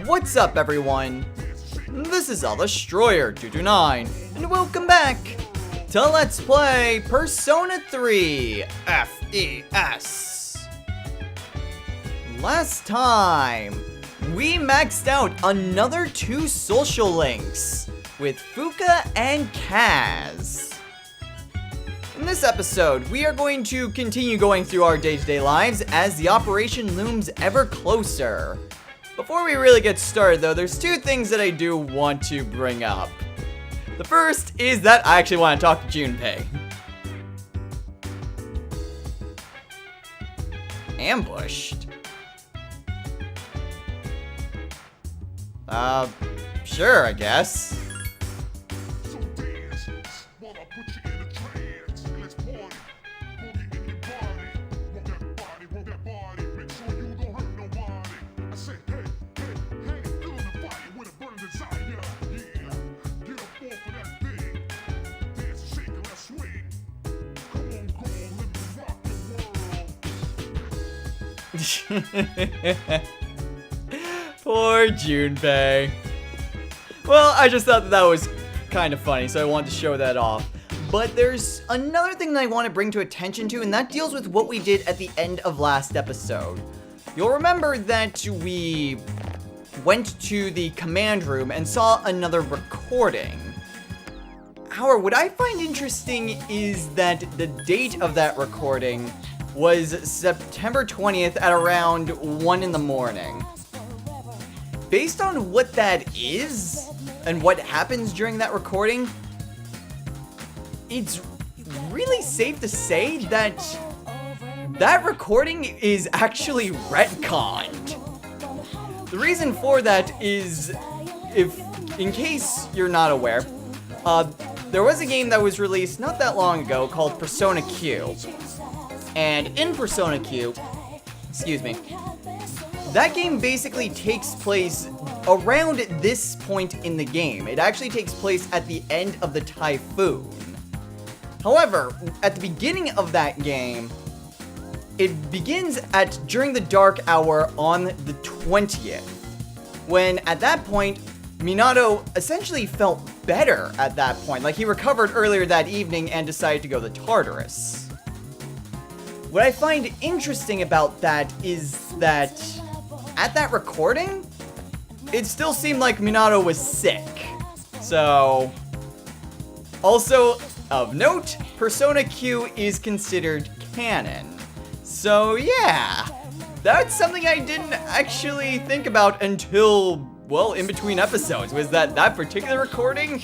What's up, everyone? This is Destroyer229, and welcome back to Let's Play Persona 3 FES. Last time, we maxed out another 2 social links with Fuka and Kaz. In this episode, we are going to continue going through our day-to-day lives as the operation looms ever closer. Before we really get started though, there's 2 things that I do want to bring up. The first is that I actually want to talk to Junpei. Ambushed? Sure, I guess. Poor Junpei. Well, I just thought that was kind of funny, so I wanted to show that off. But there's another thing that I want to bring to attention to, and that deals with what we did at the end of last episode. You'll remember that we went to the command room and saw another recording. However, what I find interesting is that the date of that recording was September 20th at around 1 in the morning. Based on what that is, and what happens during that recording, it's really safe to say that that recording is actually retconned. The reason for that is, in case you're not aware, there was a game that was released not that long ago called Persona Q. And in Persona Q, that game basically takes place around this point in the game. It actually takes place at the end of the typhoon. However, at the beginning of that game, it begins during the dark hour on the 20th. When at that point, Minato essentially felt better at that point. Like he recovered earlier that evening and decided to go to Tartarus. What I find interesting about that is that at that recording, it still seemed like Minato was sick. So, also of note, Persona Q is considered canon. So yeah, that's something I didn't actually think about until, well, in between episodes, was that particular recording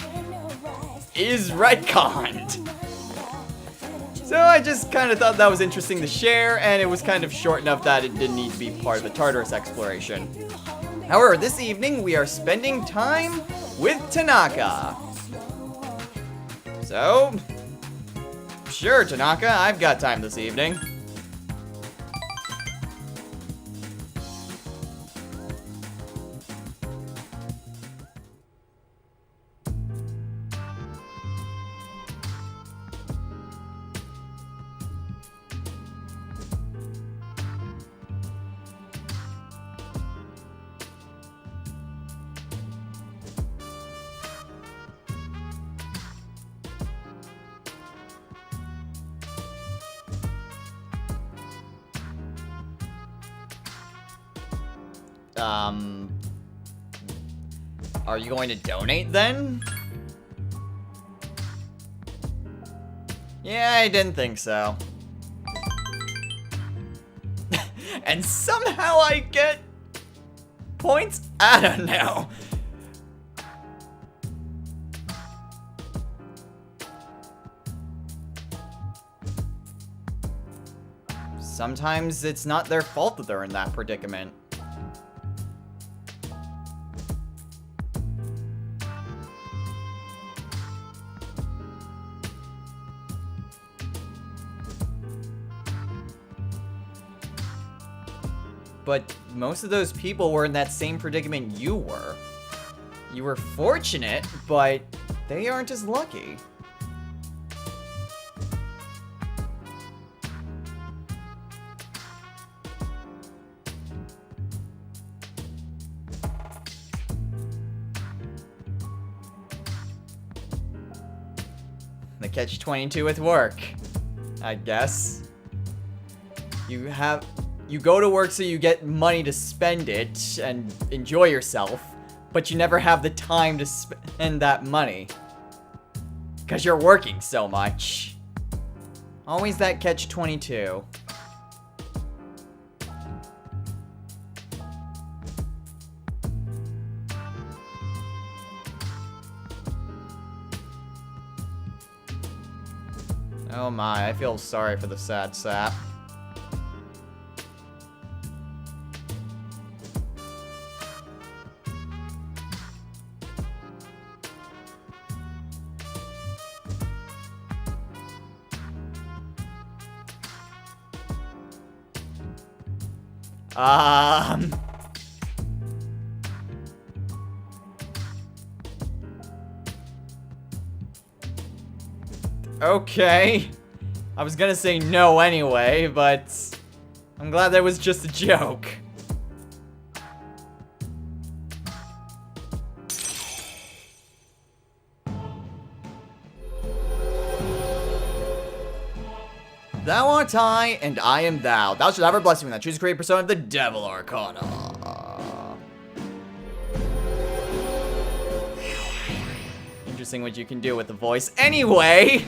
is retconned. So I just kind of thought that was interesting to share, and it was kind of short enough that it didn't need to be part of the Tartarus exploration. However, this evening we are spending time with Tanaka. So, sure Tanaka, I've got time this evening. Are you going to donate then? Yeah, I didn't think so. And somehow I get points? I don't know. Sometimes it's not their fault that they're in that predicament. But most of those people were in that same predicament you were. You were fortunate, but they aren't as lucky. The catch-22 with work, I guess. You go to work so you get money to spend it and enjoy yourself, but you never have the time to spend that money. Because you're working so much. Always that catch-22. Oh my, I feel sorry for the sad sap. Okay. I was gonna say no anyway, but I'm glad that was just a joke. Thou art I, and I am thou. Thou shalt have a blessing when thou choose to create a persona of the Devil Arcana. Interesting what you can do with the voice. Anyway,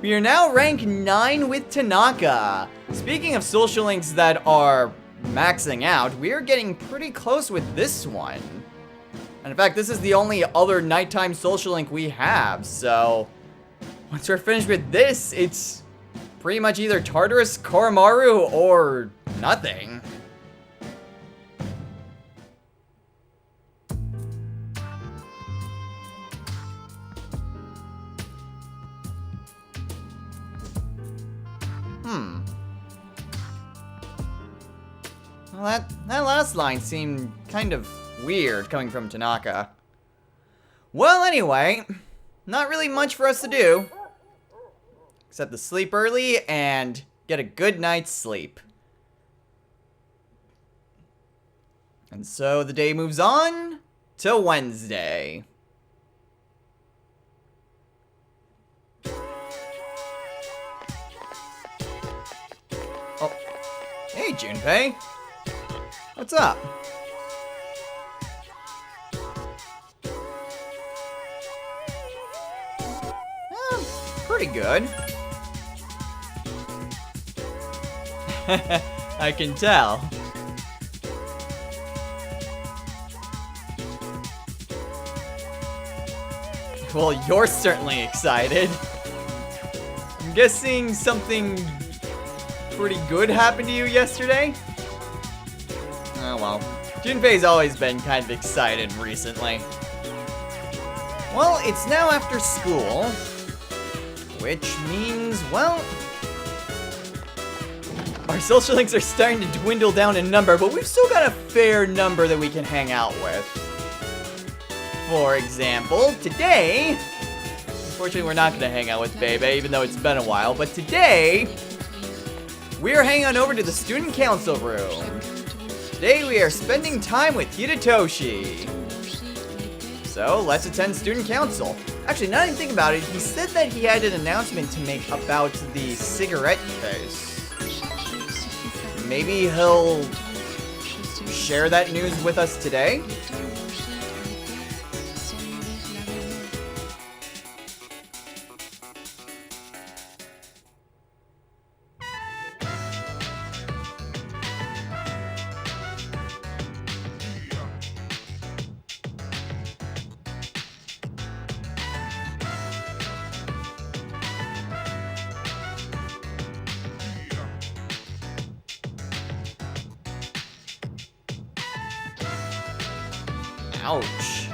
we are now rank 9 with Tanaka. Speaking of social links that are maxing out, we are getting pretty close with this one. And in fact, this is the only other nighttime social link we have, so once we're finished with this, it's pretty much either Tartarus, Koromaru, or nothing. Well, that last line seemed kind of weird coming from Tanaka. Well, anyway, not really much for us to do. Except to sleep early and get a good night's sleep. And so the day moves on to Wednesday. Oh, hey Junpei. What's up? Pretty good. I can tell. Well, you're certainly excited. I'm guessing something pretty good happened to you yesterday? Oh well. Junpei's always been kind of excited recently. Well, it's now after school, which means, well, our social links are starting to dwindle down in number, but we've still got a fair number that we can hang out with. For example, today, unfortunately we're not going to hang out with Bebe, even though it's been a while, but today, we're hanging on over to the student council room. Today we are spending time with Hidetoshi. So, let's attend student council. Actually, now that I think about it, he said that he had an announcement to make about the cigarette case. Maybe he'll share that news with us today? Ouch.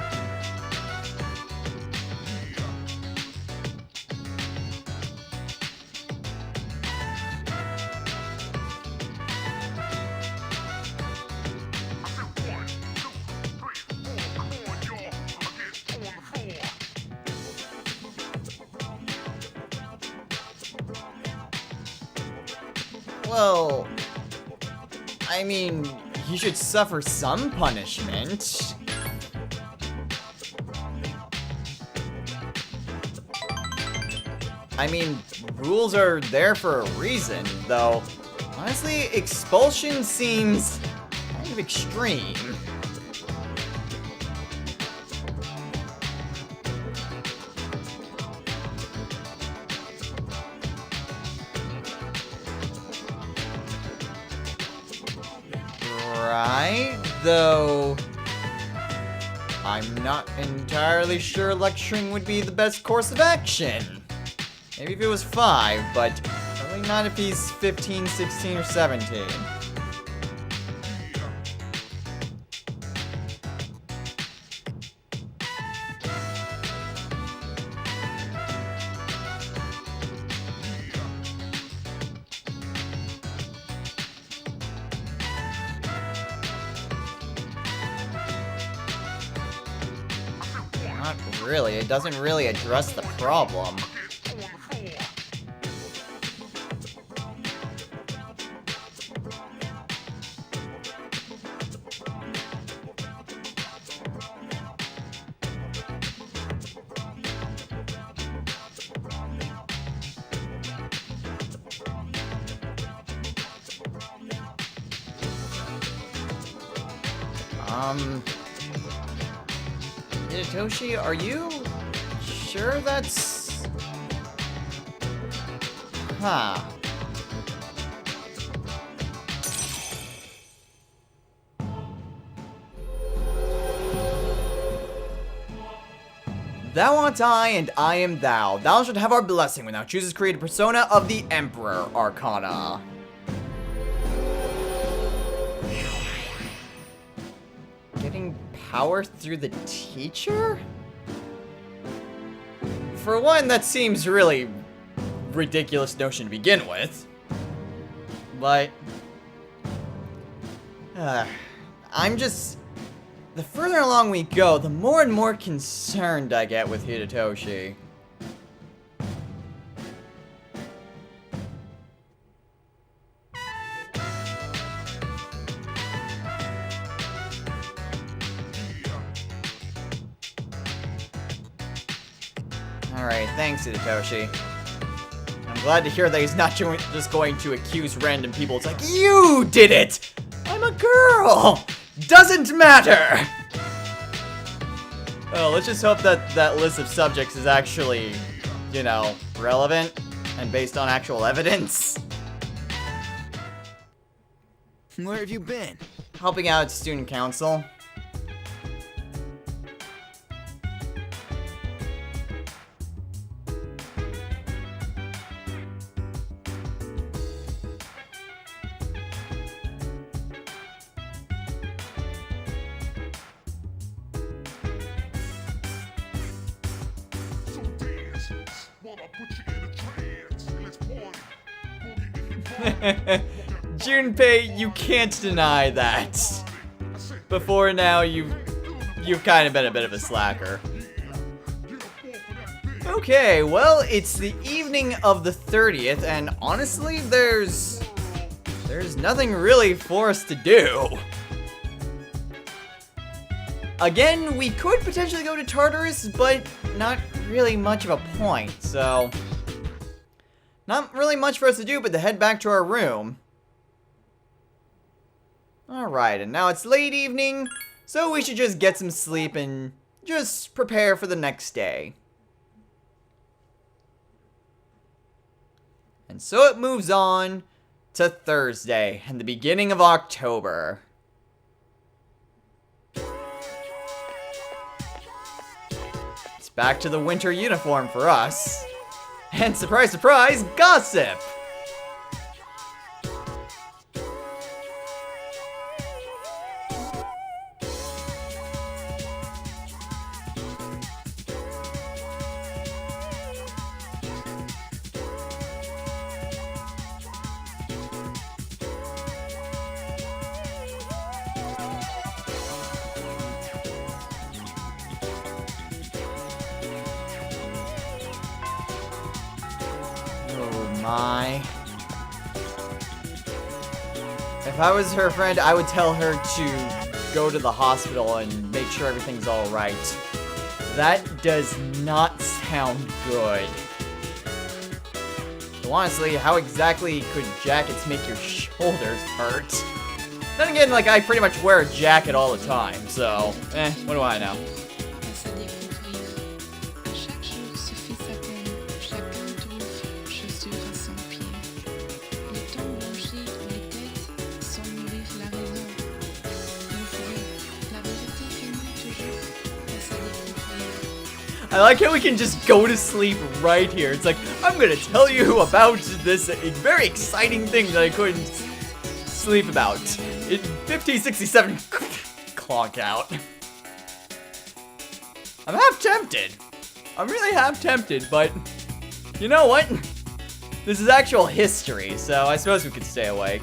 Well, I mean, he should suffer some punishment. I mean, rules are there for a reason, though. Honestly, expulsion seems kind of extreme. Right, though I'm not entirely sure lecturing would be the best course of action. Maybe if it was 5, but probably not if he's 15, 16, or 17. Not really. It doesn't really address the problem. Hitoshi, are you sure that's... Huh. Thou art I, and I am thou. Thou shalt have our blessing when thou choosest to create a persona of the Emperor Arcana. Getting power through the teacher? For one, that seems really ridiculous notion to begin with. But I'm just... The further along we go, the more and more concerned I get with Hitoshi. Alright, thanks, Hitoshi. I'm glad to hear that he's not just going to accuse random people. It's like, you did it! I'm a girl! Doesn't matter! Oh, let's just hope that that list of subjects is actually, you know, relevant and based on actual evidence. Where have you been? Helping out at student council. Junpei, you can't deny that. Before now, you've kind of been a bit of a slacker. Okay, well, it's the evening of the 30th, and honestly, there's nothing really for us to do. Again, we could potentially go to Tartarus, but not really much of a point, so... Not really much for us to do but to head back to our room. Alright, and now it's late evening, so we should just get some sleep and just prepare for the next day. And so it moves on to Thursday and the beginning of October. It's back to the winter uniform for us. And surprise, surprise, gossip! If I was her friend, I would tell her to go to the hospital and make sure everything's alright. That does not sound good. So honestly, how exactly could jackets make your shoulders hurt? Then again, like, I pretty much wear a jacket all the time, so, what do I know? I like how we can just go to sleep right here. It's like, I'm gonna tell you about this very exciting thing that I couldn't sleep about. In 1567, clock out. I'm half tempted. I'm really half tempted, but you know what? This is actual history, so I suppose we could stay awake.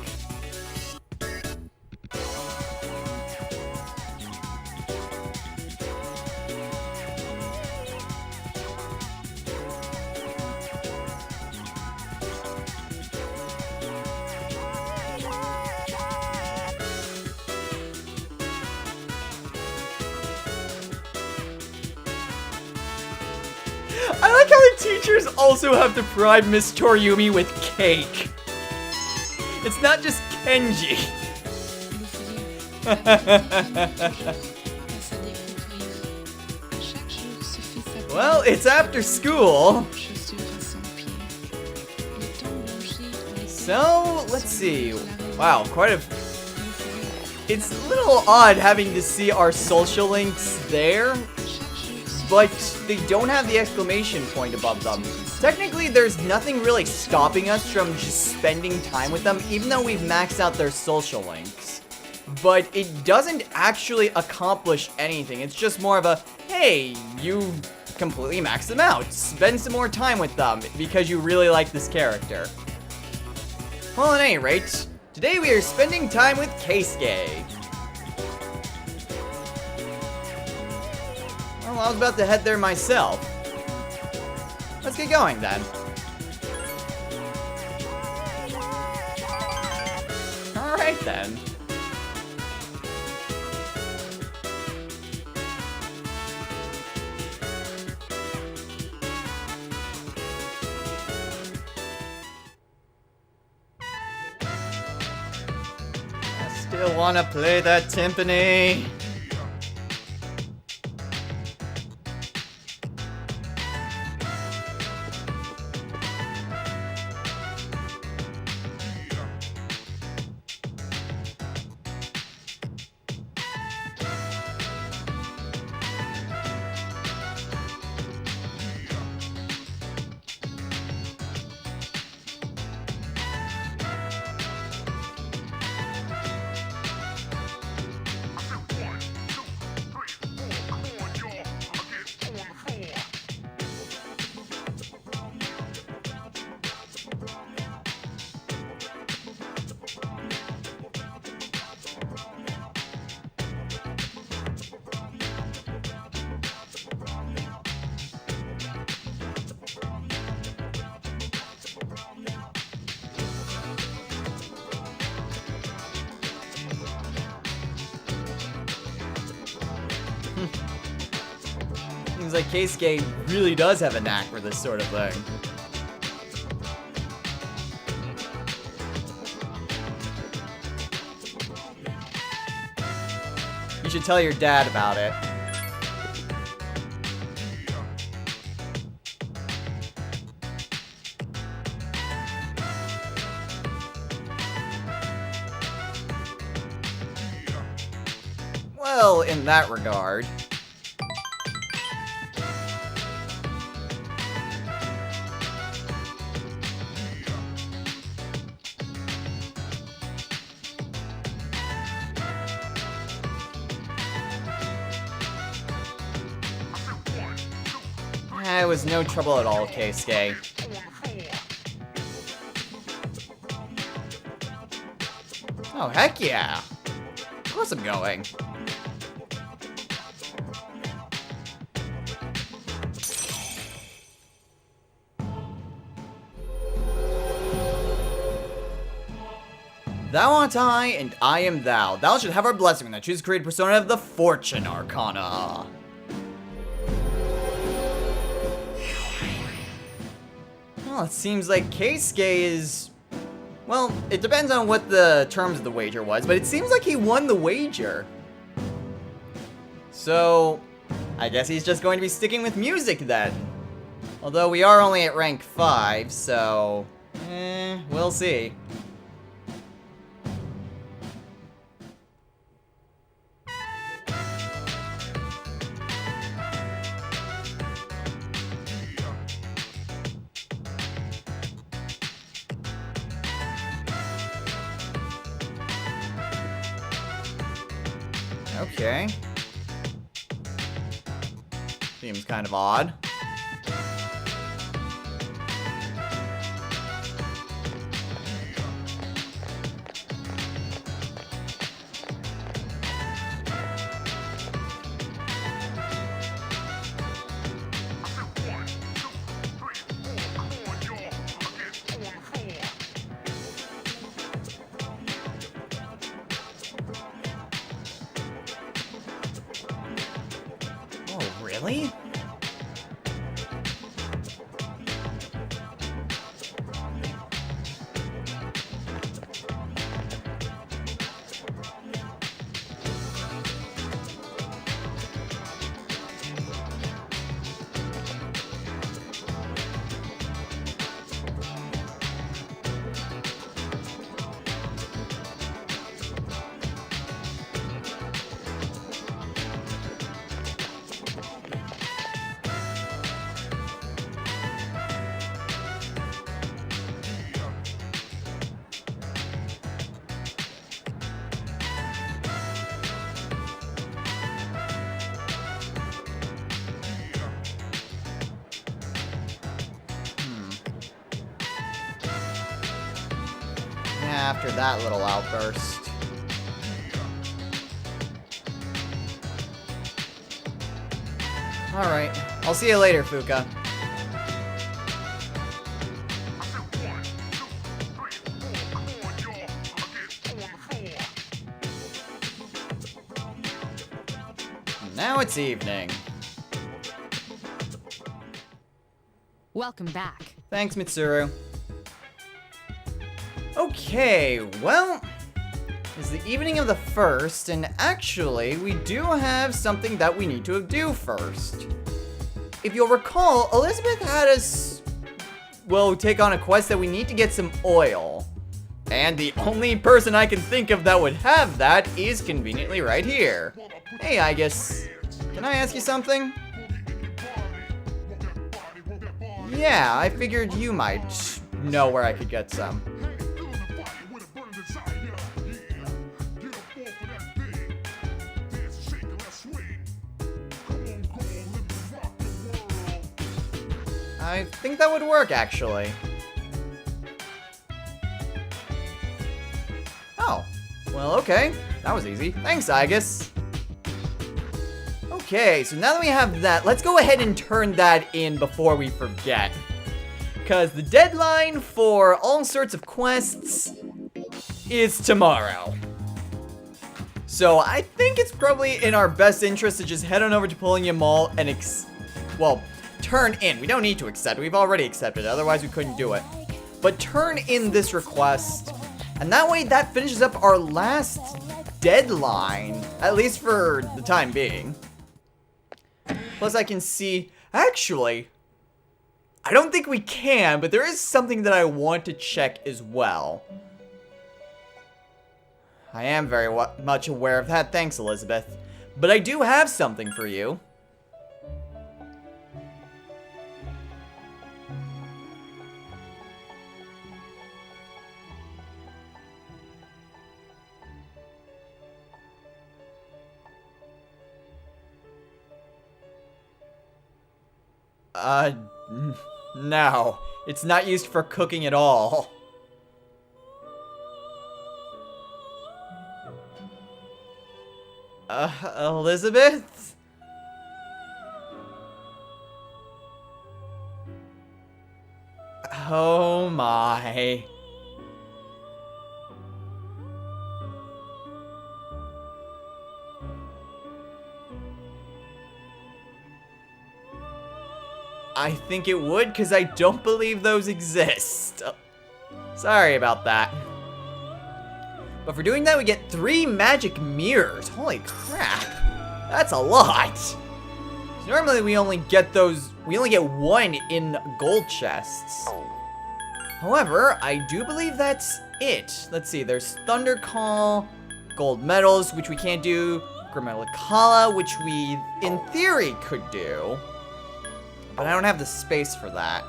I like how the teachers also have to bribe Miss Toriumi with cake. It's not just Kenji. Well, it's after school. So, let's see. Wow, it's a little odd having to see our social links there, but they don't have the exclamation point above them. Technically, there's nothing really stopping us from just spending time with them, even though we've maxed out their social links. But it doesn't actually accomplish anything. It's just more of a, hey, you completely maxed them out. Spend some more time with them because you really like this character. Well, at any rate, today we are spending time with Keisuke. Well, I was about to head there myself. Let's get going then. Alright then. I still wanna play that timpani. Seems like Keisuke really does have a knack for this sort of thing. You should tell your dad about it. Well, in that regard. It was no trouble at all, Keisuke. Oh, heck yeah. Of course I'm going. Thou art I, and I am thou. Thou should have our blessing when thou choose to create a persona of the Fortune Arcana. Well, it seems like Keisuke is... Well, it depends on what the terms of the wager was, but it seems like he won the wager. So, I guess he's just going to be sticking with music then. Although we are only at rank 5, so... we'll see. Okay. Seems kind of odd. Oh, really? After that little outburst. Alright, I'll see you later, Fuka. Now it's evening. Welcome back. Thanks, Mitsuru. Okay, well, it's the evening of the 1st, and actually, we do have something that we need to do first. If you'll recall, Elizabeth had us, well, take on a quest that we need to get some oil. And the only person I can think of that would have that is conveniently right here. Hey, I guess, can I ask you something? Yeah, I figured you might know where I could get some. I think that would work, actually. Oh, well, okay. That was easy. Thanks, Igus. Okay, so now that we have that, let's go ahead and turn that in before we forget. Because the deadline for all sorts of quests is tomorrow. So I think it's probably in our best interest to just head on over to Pulliam Mall and turn in. We don't need to accept it. We've already accepted it. Otherwise, we couldn't do it. But turn in this request. And that way, that finishes up our last deadline. At least for the time being. Plus, I can see... Actually, I don't think we can. But there is something that I want to check as well. I am very much aware of that. Thanks, Elizabeth. But I do have something for you. No. It's not used for cooking at all. Elizabeth? Oh my. I think it would, because I don't believe those exist. Sorry about that. But for doing that, we get 3 magic mirrors. Holy crap. That's a lot. So normally we only get 1 in gold chests. However, I do believe that's it. Let's see, there's Thunder Call, gold medals, which we can't do, Grimmalicala, which we, in theory, could do. But I don't have the space for that.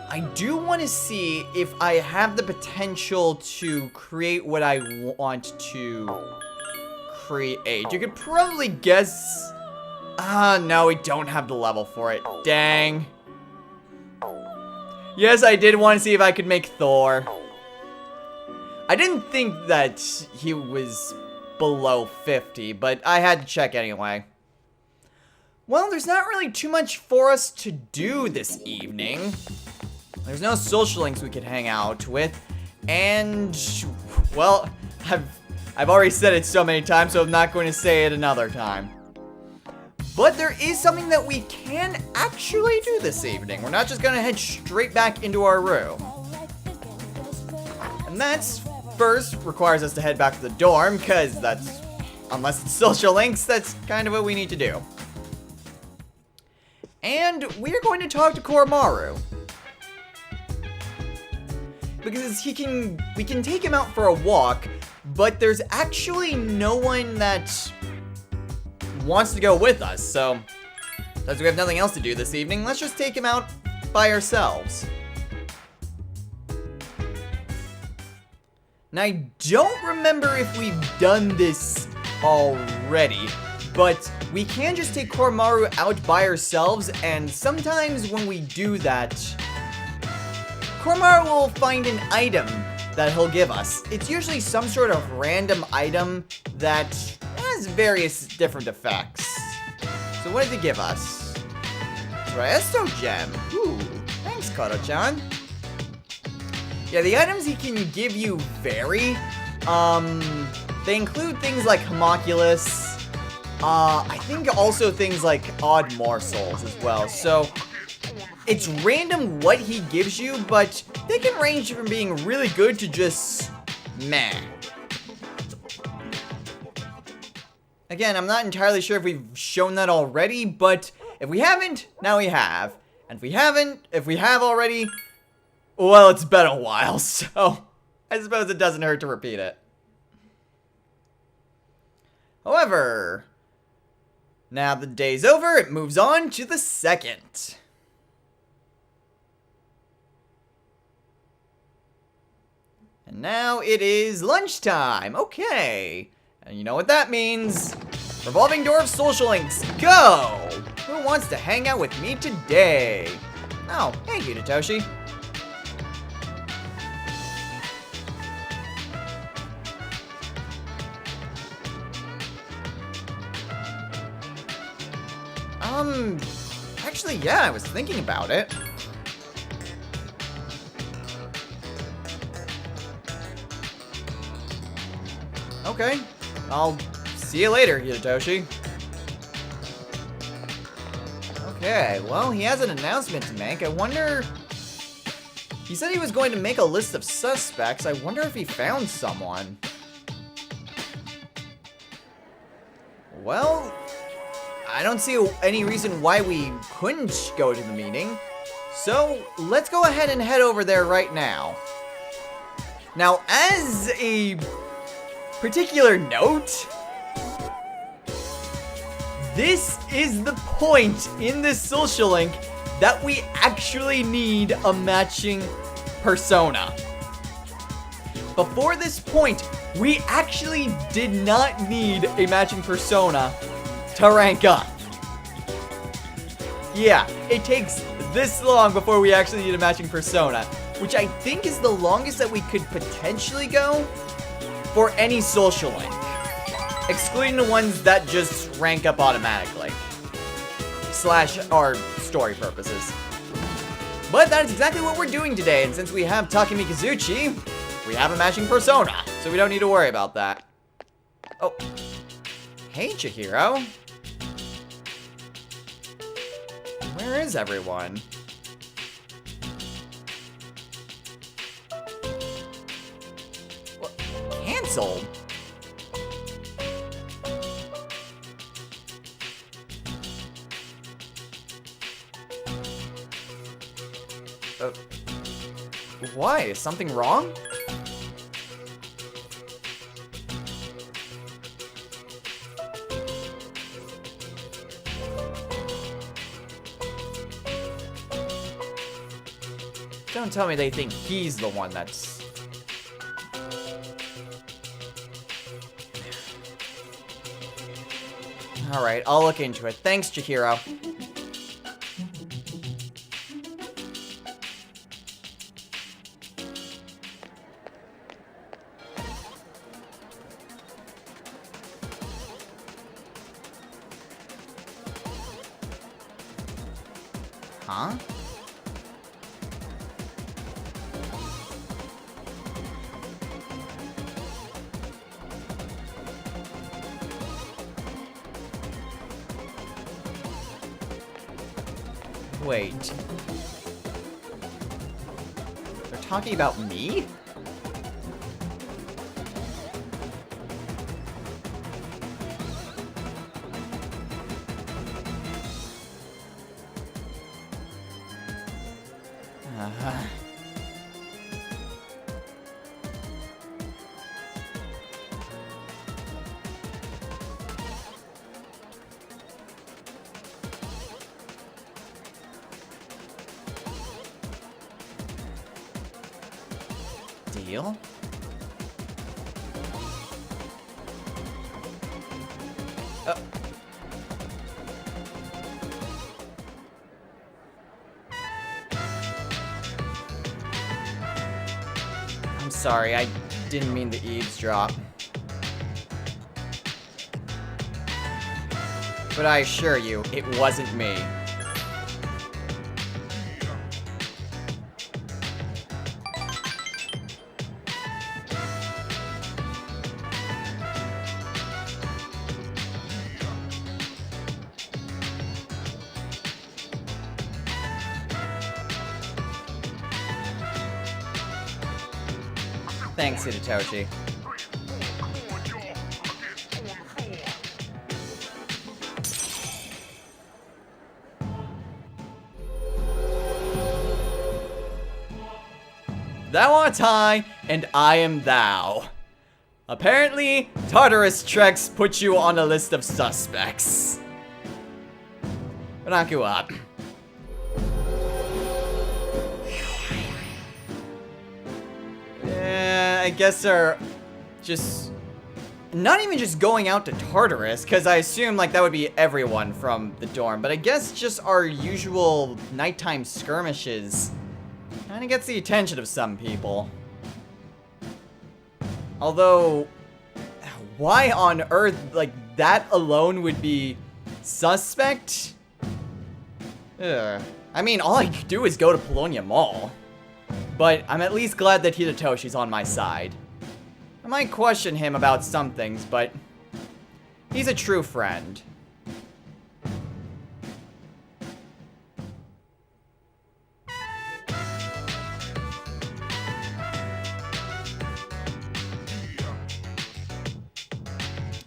I do want to see if I have the potential to create what I want to create. You could probably guess... no, we don't have the level for it. Dang. Yes, I did want to see if I could make Thor. I didn't think that he was below 50, but I had to check anyway. Well, there's not really too much for us to do this evening. There's no social links we could hang out with, and, well, I've already said it so many times, so I'm not going to say it another time. But there is something that we can actually do this evening. We're not just going to head straight back into our room. And that's, first, requires us to head back to the dorm, because that's, unless it's social links, that's kind of what we need to do. And we are going to talk to Koromaru. Because we can take him out for a walk, but there's actually no one that wants to go with us, so since we have nothing else to do this evening, let's just take him out by ourselves. Now, I don't remember if we've done this already, but we can just take Koromaru out by ourselves, and sometimes when we do that, Koromaru will find an item that he'll give us. It's usually some sort of random item that has various different effects. So what did he give us? Riesto Gem. Ooh, thanks, Koto-chan. Yeah, the items he can give you vary. They include things like homunculus. I think also things like odd morsels as well. So it's random what he gives you, but they can range from being really good to just meh. Again, I'm not entirely sure if we've shown that already, but if we haven't, now we have. And if we have already, well, it's been a while, so I suppose it doesn't hurt to repeat it. However, now the day's over, it moves on to the second. And now it is lunchtime. Okay. And you know what that means. Revolving door of social links. Go! Who wants to hang out with me today? Oh, thank you, Tatoshi. Actually, yeah, I was thinking about it. Okay, I'll see you later, Hitoshi. Okay, well, he has an announcement to make. I wonder... He said he was going to make a list of suspects. I wonder if he found someone. Well, I don't see any reason why we couldn't go to the meeting. So, let's go ahead and head over there right now. Now, as a particular note, this is the point in this social link that we actually need a matching persona. Before this point, we actually did not need a matching persona to rank up. Yeah, it takes this long before we actually need a matching persona, which I think is the longest that we could potentially go for any social link, excluding the ones that just rank up automatically, / our story purposes. But that is exactly what we're doing today, and since we have Takemi Kazuchi, we have a matching persona, so we don't need to worry about that. Oh, hey Chihiro. Where Where is everyone? What? Canceled? Why? Is something wrong? Don't tell me they think he's the one that's... Alright, I'll look into it. Thanks, Chihiro. Huh? Wait. They're talking about me? Deal? I'm sorry, I didn't mean to eavesdrop. But I assure you, it wasn't me. Thanks, Hidetoshi. Thou art I, and I am thou. Apparently, Tartarus Treks put you on a list of suspects. Knock you up. I guess they're just not even just going out to Tartarus, because I assume like that would be everyone from the dorm, but I guess just our usual nighttime skirmishes kind of gets the attention of some people. Although, why on earth, like, that alone would be suspect? Ugh. I mean, all I could do is go to Polonia Mall. But I'm at least glad that Hidetoshi's on my side. I might question him about some things, but he's a true friend.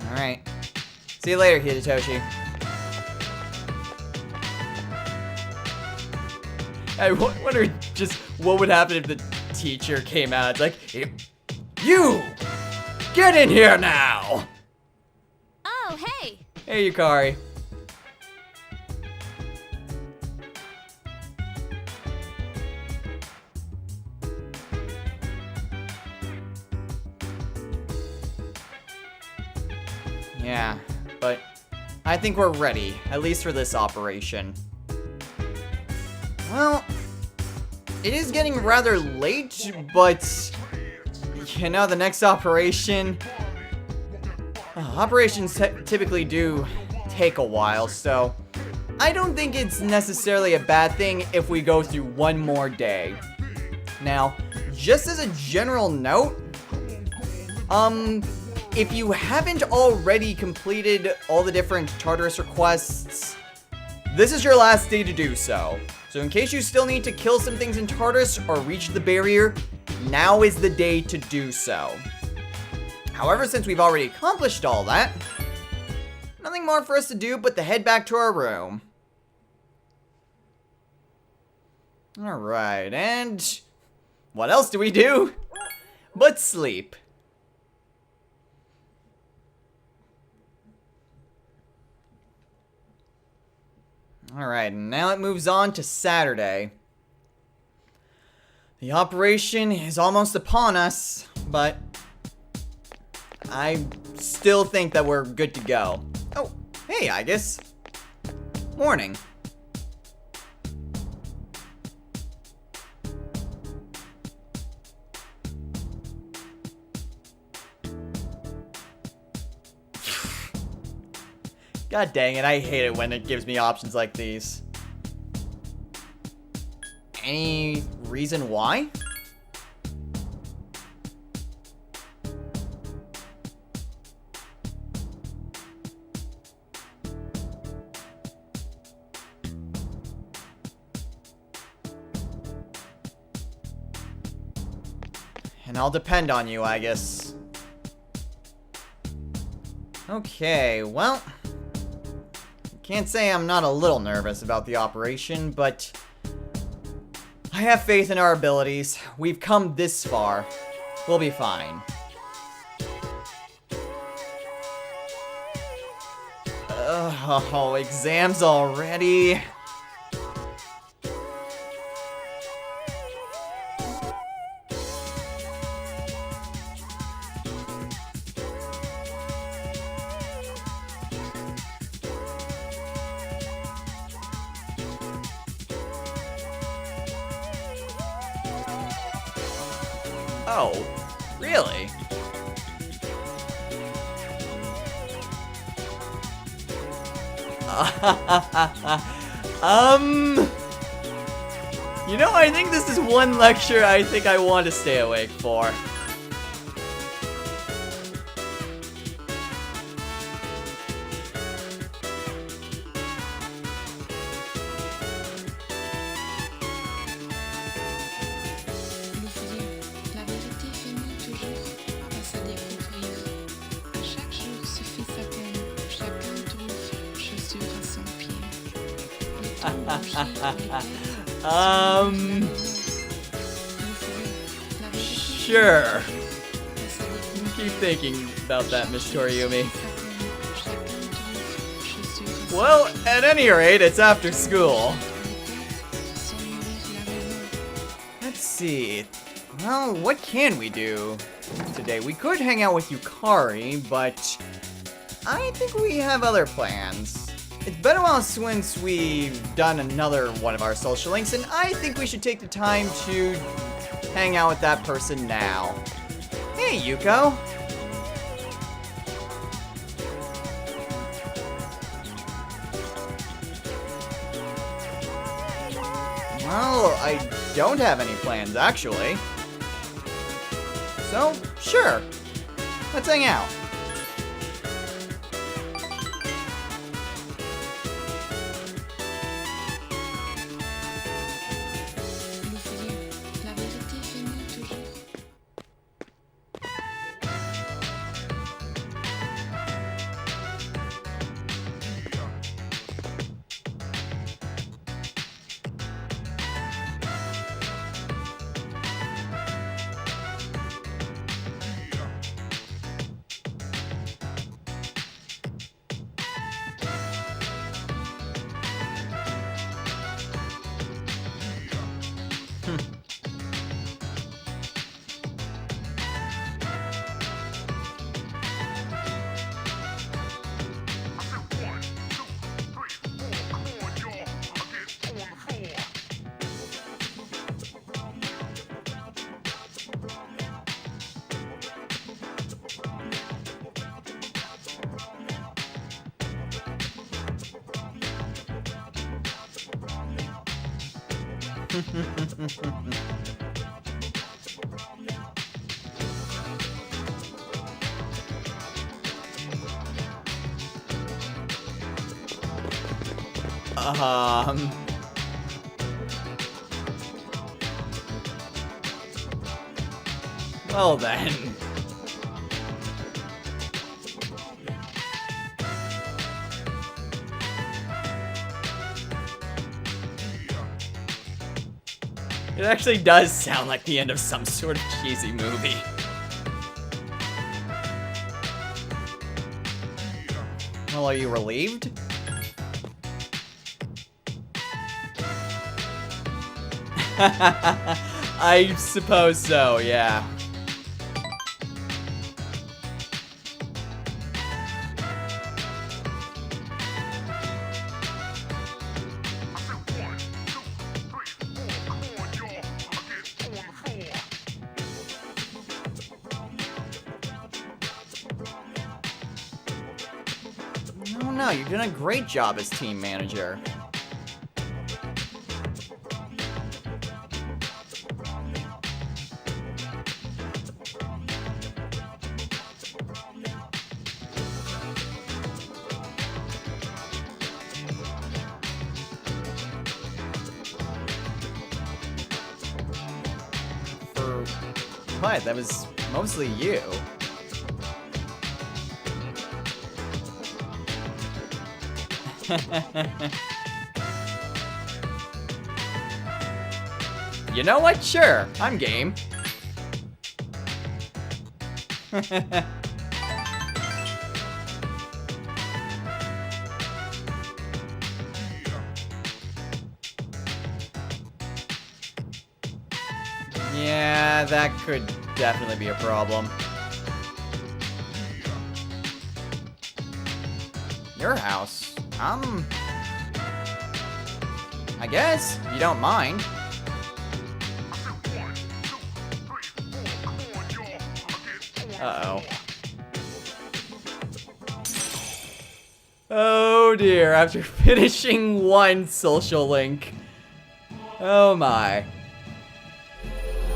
Alright. See you later, Hidetoshi. I wonder just what would happen if the teacher came out. Like, you! Get in here now! Oh, hey! Hey, Yukari. Yeah, but I think we're ready, at least for this operation. Well, it is getting rather late, but you know, the next operation... operations typically do take a while, so I don't think it's necessarily a bad thing if we go through one more day. Now, just as a general note, if you haven't already completed all the different Tartarus requests, this is your last day to do so. So in case you still need to kill some things in Tartarus or reach the barrier, now is the day to do so. However, since we've already accomplished all that, nothing more for us to do but to head back to our room. Alright, and what else do we do but sleep? Alright, and now it moves on to Saturday. The operation is almost upon us, but I still think that we're good to go. Oh, hey, I guess. Morning. God dang it, I hate it when it gives me options like these. Any reason why? And I'll depend on you, I guess. Okay, well, can't say I'm not a little nervous about the operation, but I have faith in our abilities. We've come this far. We'll be fine. Oh, exams already. Oh, really? You know, I think this is one lecture I think I want to stay awake for. Sure. Keep thinking about that, Miss Toriumi. Well, at any rate, it's after school. Let's see. Well, what can we do today? We could hang out with Yukari, but I think we have other plans. It's been a while since we've done another one of our social links, and I think we should take the time to hang out with that person now. Hey, Yuko. Well, I don't have any plans, actually. So, sure. Let's hang out. Well then. It actually does sound like the end of some sort of cheesy movie. Well, are you relieved? I suppose so, yeah. No, you're doing a great job as team manager. For what? That was mostly you. You know what? Sure, I'm game. Yeah, that could definitely be a problem. Your house? I guess, if you don't mind. Uh-oh. Oh dear, after finishing one social link. Oh my.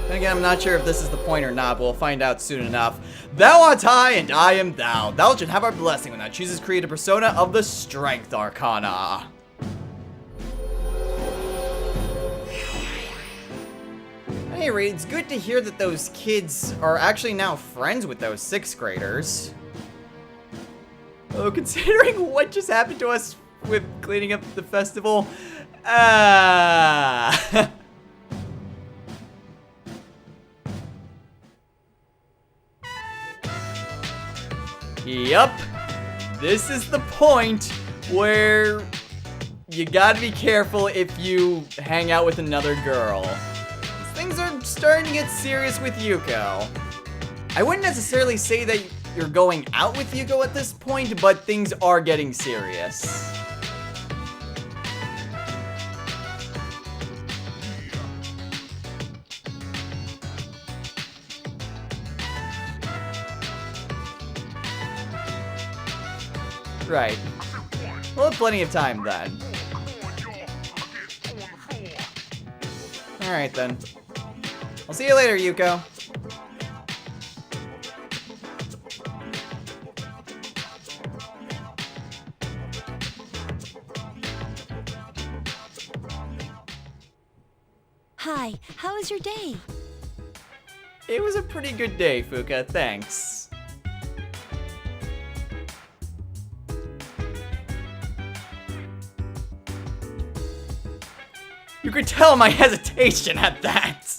Then again, I'm not sure if this is the point or not, but we'll find out soon enough. Thou art I, and I am thou. Thou should have our blessing when thou chooses create a persona of the Strength Arcana. At any rate, it's good to hear that those kids are actually now friends with those 6th graders. Oh, considering what just happened to us with cleaning up the festival, Yup, this is the point where you gotta be careful if you hang out with another girl. Things are starting to get serious with Yuko. I wouldn't necessarily say that you're going out with Yuko at this point, but things are getting serious. Right. We'll have plenty of time then. Alright then. I'll see you later, Yuko. Hi, how was your day? It was a pretty good day, Fuka, thanks. You could tell my hesitation at that.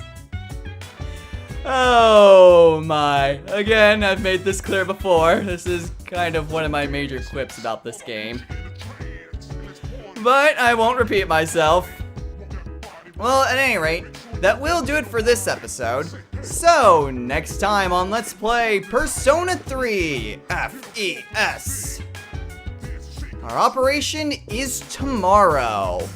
Oh my. Again, I've made this clear before. This is kind of one of my major quips about this game. But I won't repeat myself. Well, at any rate, that will do it for this episode. So, next time on Let's Play Persona 3 FES. Our operation is tomorrow.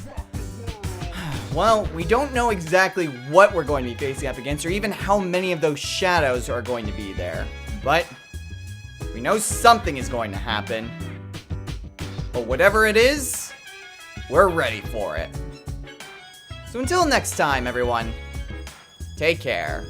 Well, we don't know exactly what we're going to be facing up against or even how many of those shadows are going to be there. But we know something is going to happen. But whatever it is, we're ready for it. So until next time, everyone, take care.